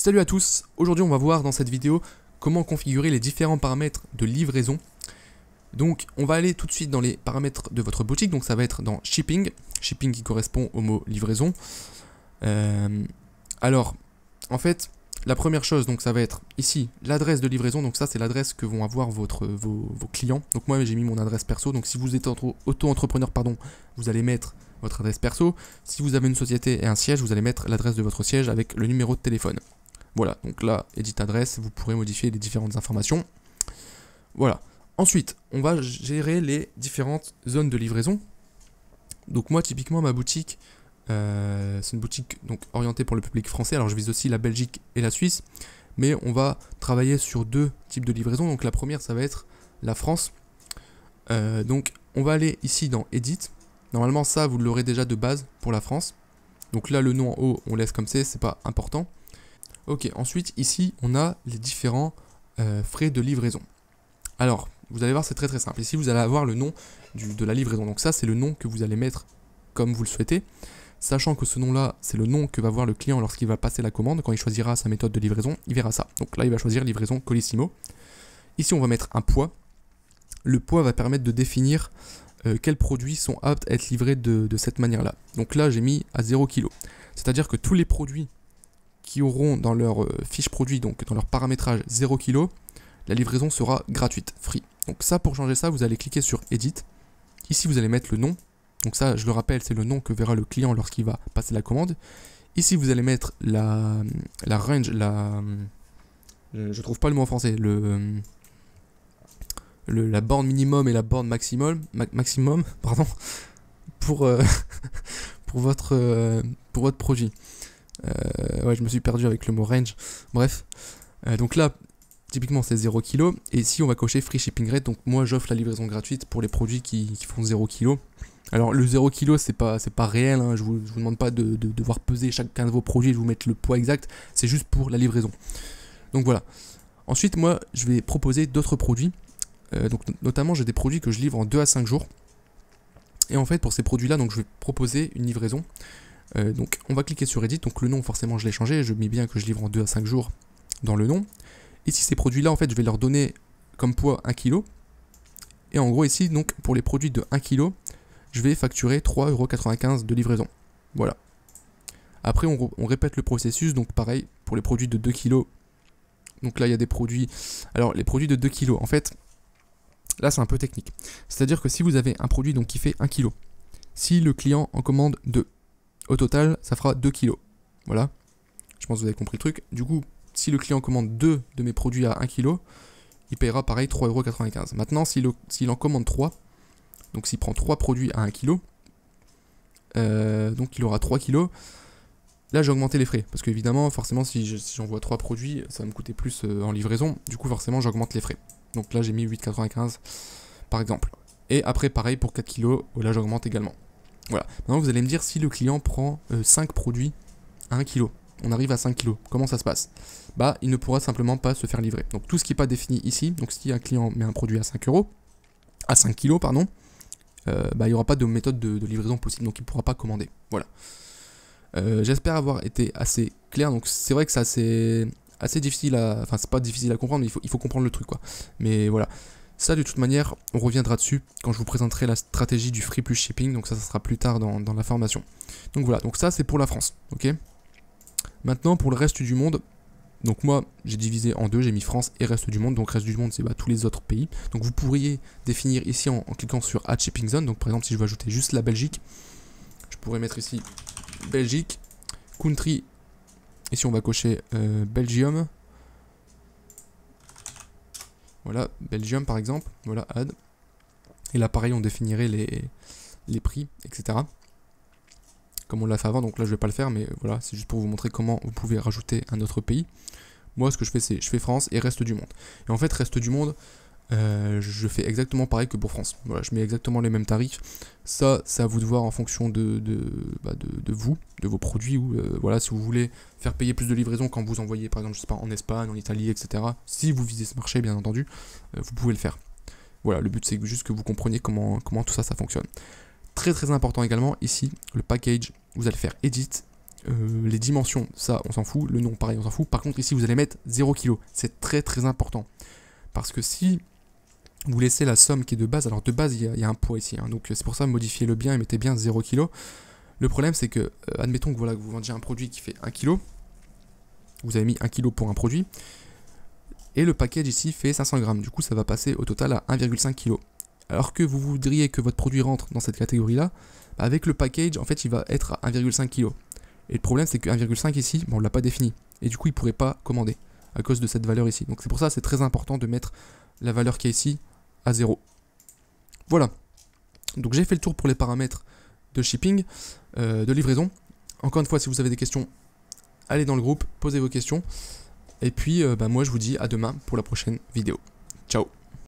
Salut à tous, aujourd'hui on va voir dans cette vidéo comment configurer les différents paramètres de livraison. Donc on va aller tout de suite dans les paramètres de votre boutique, donc ça va être dans Shipping, Shipping qui correspond au mot livraison. Alors, en fait, la première chose, donc ça va être ici l'adresse de livraison, donc ça c'est l'adresse que vont avoir vos clients. Donc moi j'ai mis mon adresse perso, donc si vous êtes auto-entrepreneur, vous allez mettre votre adresse perso. Si vous avez une société et un siège, vous allez mettre l'adresse de votre siège avec le numéro de téléphone. Voilà, donc là, edit adresse, vous pourrez modifier les différentes informations. Voilà. Ensuite, on va gérer les différentes zones de livraison. Donc moi, typiquement, ma boutique, c'est une boutique donc orientée pour le public français. Alors je vise aussi la Belgique et la Suisse, mais on va travailler sur deux types de livraison. Donc la première, ça va être la France. Donc on va aller ici dans Edit. Normalement, ça, vous l'aurez déjà de base pour la France. Donc là, le nom en haut, on laisse comme c'est pas important. Ok, ensuite ici on a les différents frais de livraison. Alors, vous allez voir, c'est très simple. Ici vous allez avoir le nom de la livraison. Donc ça c'est le nom que vous allez mettre comme vous le souhaitez. Sachant que ce nom là, c'est le nom que va voir le client lorsqu'il va passer la commande. Quand il choisira sa méthode de livraison, il verra ça. Donc là il va choisir livraison Colissimo. Ici on va mettre un poids. Le poids va permettre de définir quels produits sont aptes à être livrés de cette manière là. Donc là j'ai mis à 0 kg. C'est-à-dire que tous les produits qui auront dans leur fiche produit, donc dans leur paramétrage 0 kg, la livraison sera gratuite, free. Donc ça, pour changer ça, vous allez cliquer sur Edit. Ici, vous allez mettre le nom. Donc ça, je le rappelle, c'est le nom que verra le client lorsqu'il va passer la commande. Ici, vous allez mettre la range, je trouve pas le mot en français, la borne minimum et la borne maximum, pardon, pour votre produit. Ouais, je me suis perdu avec le mot range. Bref, donc là, typiquement c'est 0 kg. Et ici, on va cocher Free Shipping Rate. Donc moi, j'offre la livraison gratuite pour les produits qui font 0 kg. Alors le 0 kg, c'est pas réel. Hein. Je vous demande pas de devoir peser chacun de vos produits et de vous mettre le poids exact. C'est juste pour la livraison. Donc voilà. Ensuite, moi, je vais proposer d'autres produits. Donc notamment, j'ai des produits que je livre en 2 à 5 jours. Et en fait, pour ces produits-là, donc je vais proposer une livraison. Donc on va cliquer sur Edit, donc le nom forcément je l'ai changé, je mets bien que je livre en 2 à 5 jours dans le nom. Ici ces produits là en fait je vais leur donner comme poids 1 kg. Et en gros ici donc pour les produits de 1 kg, je vais facturer 3,95 € de livraison. Voilà. Après on répète le processus, donc pareil pour les produits de 2 kg. Donc là il y a des produits, alors les produits de 2 kg en fait, là c'est un peu technique. C'est-à-dire que si vous avez un produit donc qui fait 1 kg, si le client en commande 2, au total, ça fera 2 kg. Voilà. Je pense que vous avez compris le truc. Du coup, si le client commande 2 de mes produits à 1 kg, il paiera pareil 3,95 €. Maintenant, s'il en commande 3, donc s'il prend 3 produits à 1 kg, donc il aura 3 kg. Là, j'ai augmenté les frais. Parce qu'évidemment, forcément, si j'envoie 3 produits, ça va me coûter plus en livraison. Du coup, forcément, j'augmente les frais. Donc là, j'ai mis 8,95 € par exemple. Et après, pareil pour 4 kg, là, j'augmente également. Voilà, maintenant vous allez me dire si le client prend 5 produits à 1 kg, on arrive à 5 kg, comment ça se passe? Bah, il ne pourra simplement pas se faire livrer. Donc tout ce qui n'est pas défini ici, donc si un client met un produit à 5 kg, pardon, bah, il n'y aura pas de méthode de livraison possible, donc il ne pourra pas commander. Voilà. J'espère avoir été assez clair, donc c'est vrai que c'est assez difficile à... Enfin, c'est pas difficile à comprendre, mais il faut comprendre le truc, quoi. Mais voilà. Ça, de toute manière, on reviendra dessus quand je vous présenterai la stratégie du free plus shipping. Donc ça sera plus tard dans la formation. Donc voilà, donc ça c'est pour la France. Ok. Maintenant pour le reste du monde. Donc moi j'ai divisé en deux, j'ai mis France et reste du monde. Donc reste du monde c'est tous les autres pays. Donc vous pourriez définir ici en cliquant sur Add Shipping Zone. Donc par exemple si je veux ajouter juste la Belgique, je pourrais mettre ici Belgique, Country. Ici on va cocher Belgium. Voilà, Belgium par exemple, voilà, add. Et là pareil on définirait les prix, etc. Comme on l'a fait avant, donc là je vais pas le faire, mais voilà, c'est juste pour vous montrer comment vous pouvez rajouter un autre pays. Moi ce que je fais c'est, je fais France et reste du monde. Et en fait reste du monde, je fais exactement pareil que pour France. Voilà, je mets exactement les mêmes tarifs. Ça, c'est à vous de voir en fonction de vous, de vos produits. Ou voilà, si vous voulez faire payer plus de livraison quand vous envoyez, par exemple, je sais pas, en Espagne, en Italie, etc. Si vous visez ce marché, bien entendu, vous pouvez le faire. Voilà, le but c'est juste que vous compreniez comment tout ça fonctionne. Très important également, ici, le package, vous allez faire Edit, les dimensions, ça on s'en fout, le nom pareil on s'en fout. Par contre ici vous allez mettre 0 kg, c'est très très important. Parce que si vous laissez la somme qui est de base, alors de base il y a un poids ici, hein, donc c'est pour ça modifiez-le bien et mettez bien 0 kg. Le problème c'est que, admettons que, voilà, que vous vendiez un produit qui fait 1 kg, vous avez mis 1 kg pour un produit, et le package ici fait 500 grammes, du coup ça va passer au total à 1,5 kg. Alors que vous voudriez que votre produit rentre dans cette catégorie-là, avec le package, en fait il va être à 1,5 kg. Et le problème c'est que 1,5 ici, bon, on ne l'a pas défini, et du coup il ne pourrait pas commander, à cause de cette valeur ici. Donc c'est pour ça c'est très important de mettre la valeur qui est ici à 0. Voilà, donc j'ai fait le tour pour les paramètres de shipping, de livraison. Encore une fois, si vous avez des questions, allez dans le groupe, posez vos questions. Et puis moi je vous dis à demain pour la prochaine vidéo. Ciao.